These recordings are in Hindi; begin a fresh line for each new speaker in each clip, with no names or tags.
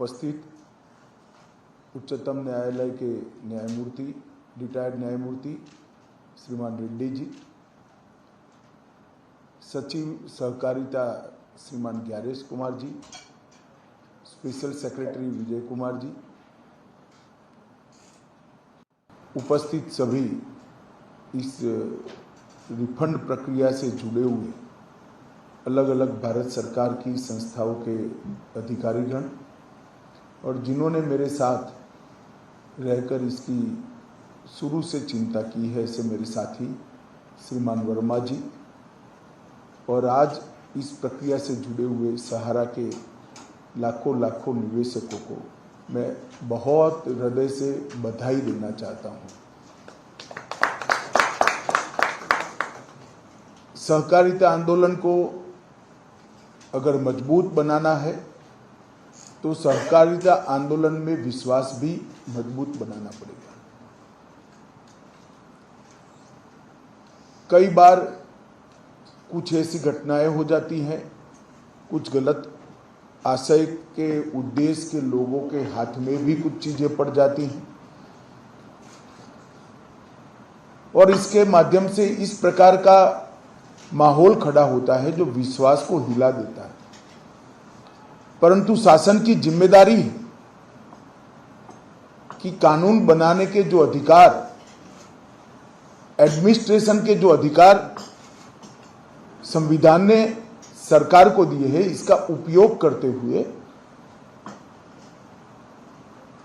उपस्थित उच्चतम न्यायालय के न्यायमूर्ति, रिटायर्ड न्यायमूर्ति श्रीमान रेड्डी जी, सचिव सहकारिता श्रीमान ग्यारेश कुमार जी, स्पेशल सेक्रेटरी विजय कुमार जी, उपस्थित सभी इस रिफंड प्रक्रिया से जुड़े हुए अलग अलग भारत सरकार की संस्थाओं के अधिकारीगण और जिन्होंने मेरे साथ रहकर इसकी शुरू से चिंता की है, ऐसे मेरे साथी श्रीमान वर्मा जी और आज इस प्रक्रिया से जुड़े हुए सहारा के लाखों लाखों निवेशकों को मैं बहुत हृदय से बधाई देना चाहता हूँ। सहकारिता आंदोलन को अगर मजबूत बनाना है तो सहकारिता आंदोलन में विश्वास भी मजबूत बनाना पड़ेगा। कई बार कुछ ऐसी घटनाएं हो जाती हैं, कुछ गलत आशय के उद्देश्य के लोगों के हाथ में भी कुछ चीजें पड़ जाती हैं और इसके माध्यम से इस प्रकार का माहौल खड़ा होता है जो विश्वास को हिला देता है। परंतु शासन की जिम्मेदारी है कि कानून बनाने के जो अधिकार, एडमिनिस्ट्रेशन के जो अधिकार संविधान ने सरकार को दिए हैं, इसका उपयोग करते हुए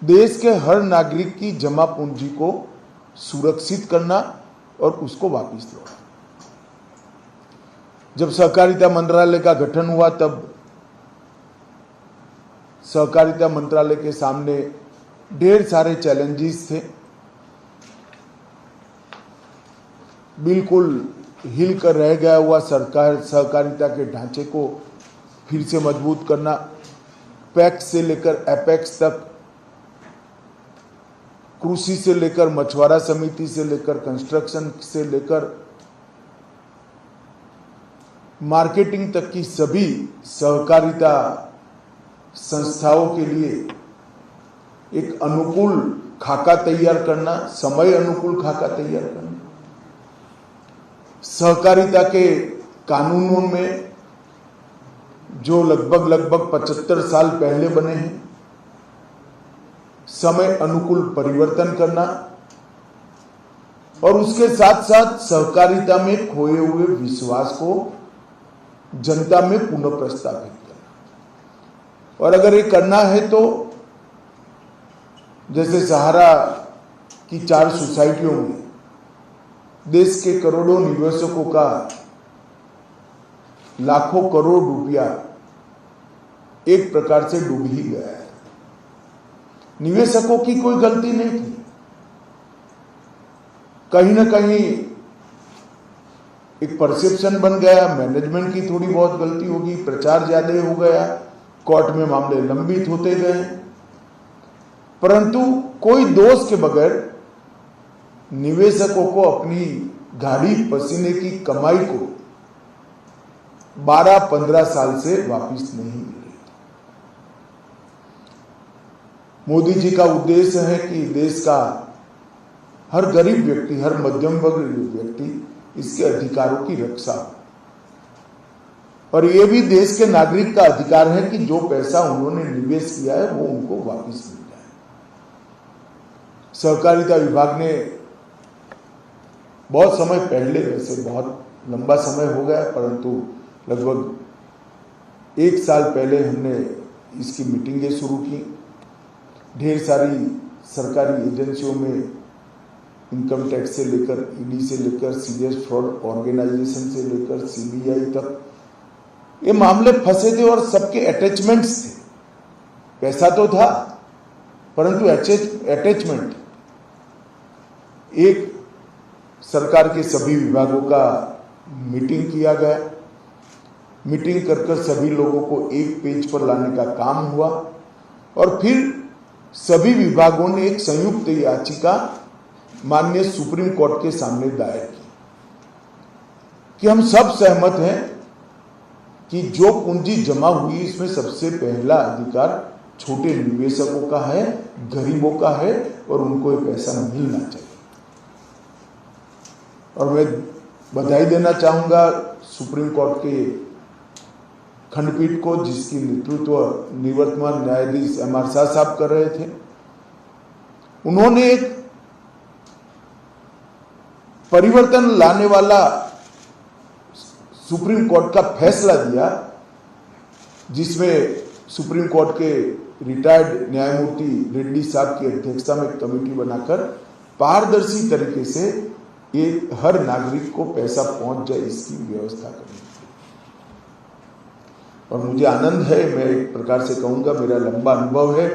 देश के हर नागरिक की जमा पूंजी को सुरक्षित करना और उसको वापस लौटाना। जब सहकारिता मंत्रालय का गठन हुआ तब सहकारिता मंत्रालय के सामने ढेर सारे चैलेंजेस थे। बिल्कुल हिल कर रह गया हुआ सरकार सहकारिता के ढांचे को फिर से मजबूत करना, पैक्स से लेकर एपेक्स तक, कृषि से लेकर मछुआरा समिति से लेकर कंस्ट्रक्शन से लेकर मार्केटिंग तक की सभी सहकारिता संस्थाओं के लिए एक अनुकूल खाका तैयार करना, समय अनुकूल खाका तैयार करना, सहकारिता के कानूनों में जो लगभग 75 साल पहले बने हैं, समय अनुकूल परिवर्तन करना और उसके साथ साथ सहकारिता में खोए हुए विश्वास को जनता में पुनः प्रस्तावित करना। और अगर ये करना है तो जैसे सहारा की 4 सोसाइटियों में देश के करोड़ों निवेशकों का लाखों करोड़ रुपया एक प्रकार से डूब ही गया है। निवेशकों की कोई गलती नहीं थी, कहीं ना कहीं एक परसेप्शन बन गया, मैनेजमेंट की थोड़ी बहुत गलती होगी, प्रचार ज्यादा हो गया, कोर्ट में मामले लंबित होते गए, परंतु कोई दोष के बगैर निवेशकों को अपनी गाड़ी पसीने की कमाई को 12-15 साल से वापस नहीं मिल रही। मोदी जी का उद्देश्य है कि देश का हर गरीब व्यक्ति, हर मध्यम वर्ग व्यक्ति इसके अधिकारों की रक्षा हो और ये भी देश के नागरिक का अधिकार है कि जो पैसा उन्होंने निवेश किया है वो उनको वापस मिल जाए। सहकारिता विभाग ने बहुत समय पहले, वैसे बहुत लंबा समय हो गया, परंतु लगभग 1 साल पहले हमने इसकी मीटिंगें शुरू की। ढेर सारी सरकारी एजेंसियों में इनकम टैक्स से लेकर, ईडी से लेकर, सीरियस फ्रॉड ऑर्गेनाइजेशन से लेकर सीबीआई तक ये मामले फंसे थे और सबके अटैचमेंट्स थे। पैसा तो था परंतु अटैचमेंट। एक सरकार के सभी विभागों का मीटिंग किया गया, मीटिंग कर सभी लोगों को एक पेज पर लाने का काम हुआ और फिर सभी विभागों ने एक संयुक्त याचिका माननीय सुप्रीम कोर्ट के सामने दायर की कि हम सब सहमत हैं कि जो पूंजी जमा हुई इसमें सबसे पहला अधिकार छोटे निवेशकों का है, गरीबों का है और उनको ये पैसा मिलना चाहिए। और मैं बधाई देना चाहूँगा सुप्रीम कोर्ट के खंडपीठ को, जिसकी नेतृत्व निवर्तमान न्यायाधीश एम आर शाह साहब कर रहे थे। उन्होंने एक परिवर्तन लाने वाला सुप्रीम कोर्ट का फैसला दिया, जिसमें सुप्रीम कोर्ट के रिटायर्ड न्यायमूर्ति रेड्डी साहब की अध्यक्षता में एक कमेटी बनाकर पारदर्शी तरीके से ये हर नागरिक को पैसा पहुंच जाए, इसकी व्यवस्था करनी थी। और मुझे आनंद है, मैं एक प्रकार से कहूंगा मेरा लंबा अनुभव है,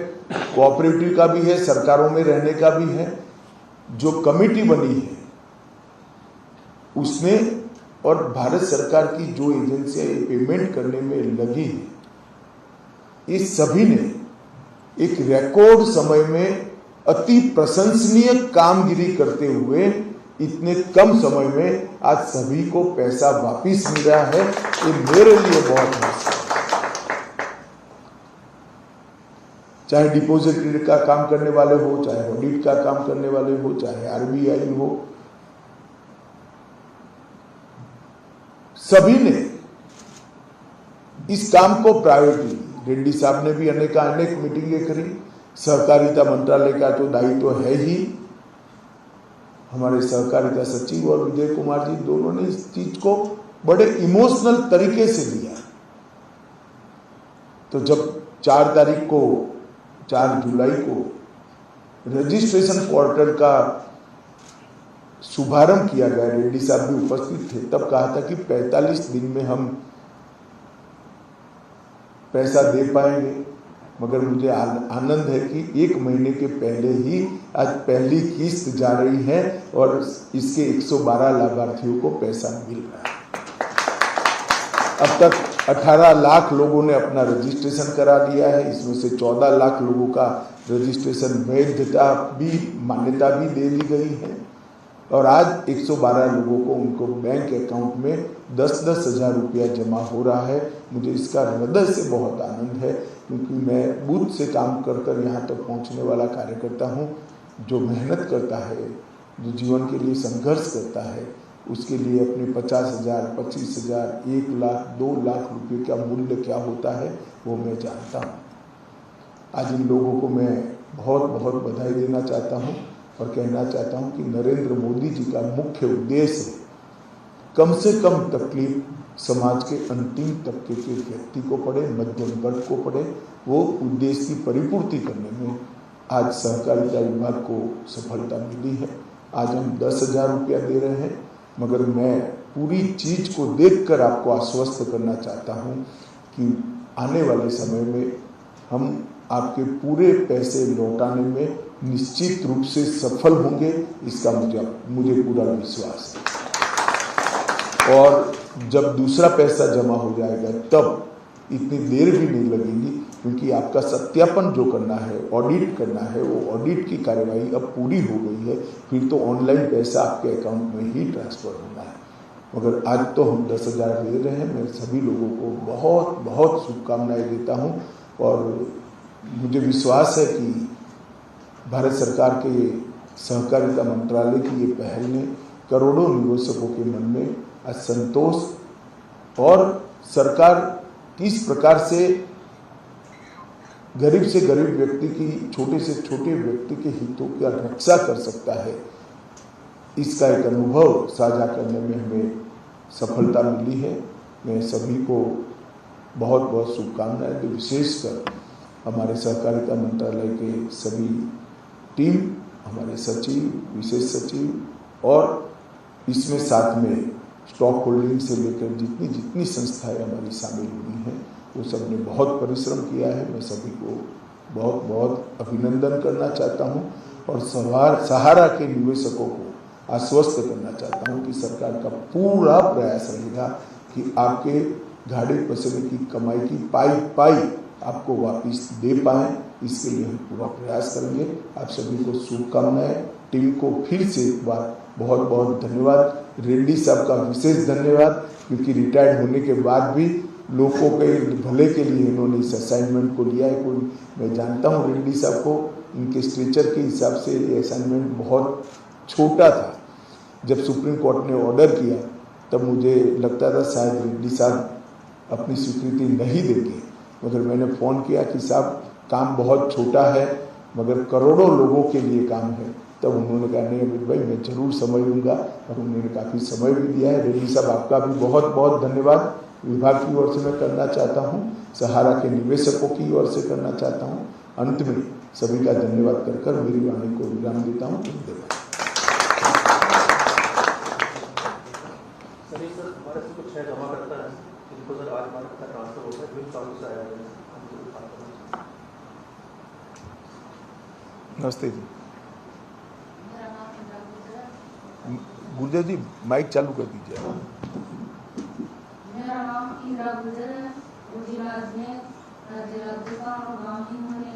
कोऑपरेटिव का भी है, सरकारों में रहने का भी है। जो कमेटी बनी है उसने और भारत सरकार की जो एजेंसियां पेमेंट करने में लगी है, इस सभी ने एक रिकॉर्ड समय में अति प्रशंसनीय कामगिरी करते हुए इतने कम समय में आज सभी को पैसा वापिस मिल रहा है। ये मेरे लिए बहुत है। चाहे डिपॉजिटरी का काम करने वाले हो, चाहे ऑडिट का काम करने वाले हो, चाहे आरबीआई हो, सभी ने इस काम को प्रायोरिटी दी। रेड्डी साहब ने भी अनेक मीटिंगें करी। सहकारिता मंत्रालय का तो दायित्व है ही, हमारे सहकारिता सचिव और विजय कुमार जी दोनों ने इस चीज को बड़े इमोशनल तरीके से लिया। तो जब 4 जुलाई को रजिस्ट्रेशन पोर्टल का शुभारंभ किया गया, रेड्डी साहब भी उपस्थित थे, तब कहा था कि 45 दिन में हम पैसा दे पाएंगे। मगर मुझे आनंद है कि 1 महीने के पहले ही आज पहली किस्त जा रही है और इसके 112 लाभार्थियों को पैसा मिल रहा है। अब तक 18 लाख लोगों ने अपना रजिस्ट्रेशन करा लिया है। इसमें से 14 लाख लोगों का रजिस्ट्रेशन वैधता भी, मान्यता भी दे दी गई है और आज 112 लोगों को उनको बैंक अकाउंट में 10-10 हज़ार रुपया जमा हो रहा है। मुझे इसका हृदय से बहुत आनंद है, क्योंकि मैं बूथ से काम कर यहाँ तक पहुँचने वाला कार्यकर्ता हूँ। जो मेहनत करता है, जो जीवन के लिए संघर्ष करता है, उसके लिए अपने 50,000, 25,000, 1 लाख, 2 लाख रुपये का मूल्य क्या होता है वो मैं जानता हूँ। आज इन लोगों को मैं बहुत बहुत बधाई देना चाहता हूँ और कहना चाहता हूं कि नरेंद्र मोदी जी का मुख्य उद्देश्य कम से कम तकलीफ समाज के अंतिम तबके के व्यक्ति को पड़े, मध्यम वर्ग को पड़े, वो उद्देश्य की परिपूर्ति करने में आज सहकारिता विभाग को सफलता मिली है। आज हम 10,000 रुपया दे रहे हैं, मगर मैं पूरी चीज को देखकर आपको आश्वस्त करना चाहता हूं कि आने वाले समय में हम आपके पूरे पैसे लौटाने में निश्चित रूप से सफल होंगे, इसका मुझे पूरा विश्वास है। और जब दूसरा पैसा जमा हो जाएगा तब इतनी देर भी नहीं लगेगी, क्योंकि आपका सत्यापन जो करना है, ऑडिट करना है, वो ऑडिट की कार्यवाही अब पूरी हो गई है। फिर तो ऑनलाइन पैसा आपके अकाउंट में ही ट्रांसफर होना है। मगर आज तो हम 10,000 दे रहे हैं। मैं सभी लोगों को बहुत बहुत शुभकामनाएं देता हूं और मुझे विश्वास है कि भारत सरकार के सहकारिता मंत्रालय की ये पहल ने करोड़ों निवेशकों के मन में आज संतोष और सरकार किस प्रकार से गरीब से गरीब व्यक्ति की, छोटे से छोटे व्यक्ति के हितों की रक्षा कर सकता है, इसका एक अनुभव साझा करने में हमें सफलता मिली है। मैं सभी को बहुत बहुत शुभकामनाएं दी, विशेषकर हमारे सहकारिता मंत्रालय के सभी टीम, हमारे सचिव, विशेष सचिव और इसमें साथ में स्टॉक होल्डिंग से लेकर जितनी संस्थाएं हमारी शामिल हुई हैं, वो सब ने बहुत परिश्रम किया है। मैं सभी को बहुत बहुत अभिनंदन करना चाहता हूं और सहारा के निवेशकों को आश्वस्त करना चाहता हूं कि सरकार का पूरा प्रयास रहेगा कि आपके गाड़ी पसंद की कमाई की पाई आपको वापस दे पाएं। इसके लिए हम पूरा प्रयास करेंगे। आप सभी को शुभकामनाएं। टीम को फिर से एक बार बहुत बहुत धन्यवाद। रेड्डी साहब का विशेष धन्यवाद, क्योंकि रिटायर्ड होने के बाद भी लोगों के भले के लिए इन्होंने इस असाइनमेंट को लिया है। कोई मैं जानता हूँ रेड्डी साहब को, इनके स्ट्रेचर के हिसाब से ये असाइनमेंट बहुत छोटा था। जब सुप्रीम कोर्ट ने ऑर्डर किया तब मुझे लगता था शायद रेड्डी साहब अपनी स्वीकृति नहीं देंगे, मगर मैंने फ़ोन किया कि साहब काम बहुत छोटा है मगर करोड़ों लोगों के लिए काम है। तब उन्होंने कहा नहीं अमित भाई मैं जरूर समय लूँगा, और उन्होंने काफ़ी समय भी दिया है। रेड्डी साहब आपका भी बहुत बहुत धन्यवाद विभाग की ओर से मैं करना चाहता हूँ, सहारा के निवेशकों की ओर से करना चाहता हूँ। अंत में सभी का धन्यवाद कर मेरी वाणी को विराम देता हूँ। धन्यवाद। नमस्ते जी। गुर्जर जी माइक चालू कर दीजिए।
मेरा नाम इंदिरा गुर्जर है, जिला अजमेर, राज्य राज्यपाल और गांव ही होने